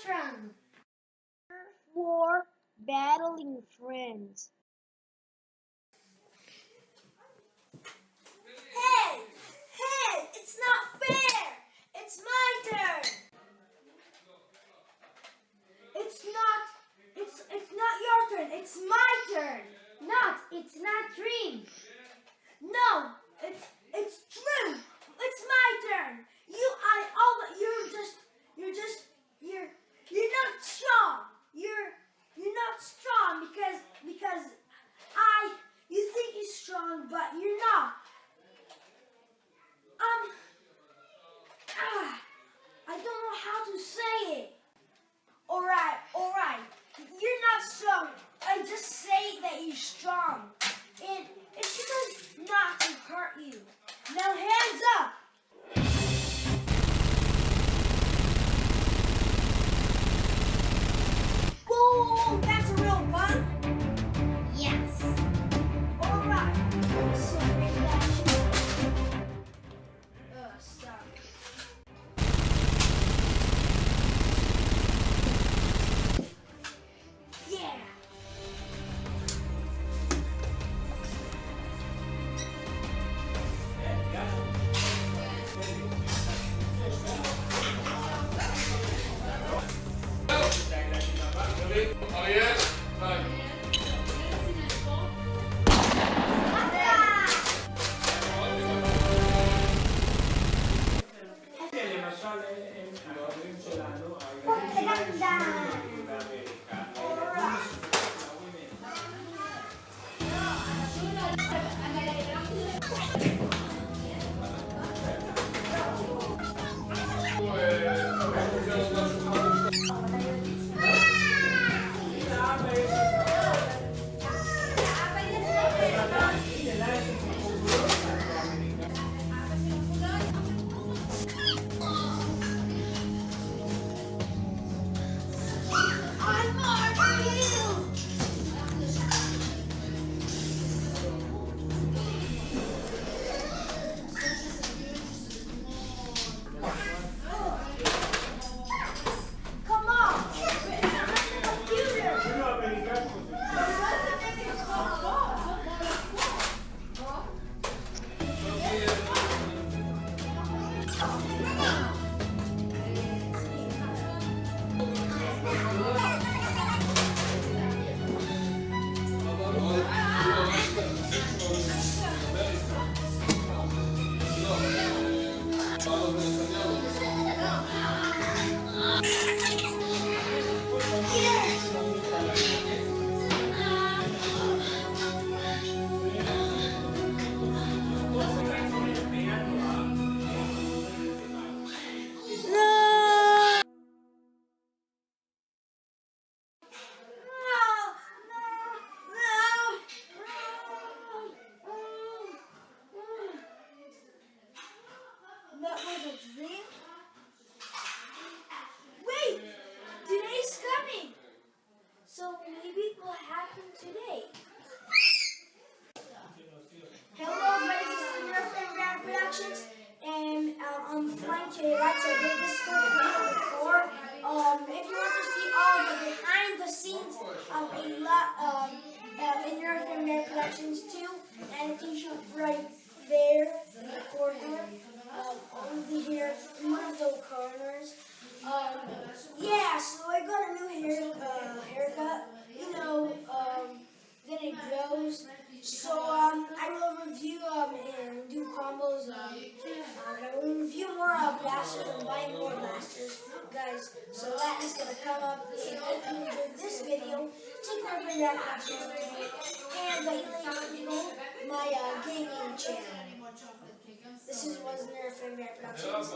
from? For battling friends. Hey! Hey! It's not fair! It's my turn! It's not your turn, it's my turn! It's not dream. No! It's true! It's my turn! You're not strong! You're not strong because you think you're strong, but you're not. I don't know how to say it. Alright. You're not strong. I just say that you're strong. And it's because not to hurt you. Now hands up. Whoa, that's a real gun? Yes. Alright. So relax. Sorry. Yeah. That was a dream? Wait! Today's coming! So maybe it will happen today. Hello, this is Nerf and Brand Productions, and I'm flying to Iraq. I did this video before. If you want to see all the behind the scenes of in Nerf and Brand Productions too, and a t-shirt right there in the corner, over here in one of those corners. Yeah, so I got a new haircut. Then it grows. So I will review and do combos. I will review more blasters and buy more blasters, guys. So that is gonna come up. If you enjoyed this video, take my friend reactions and my gaming channel. This was Nerf and Productions.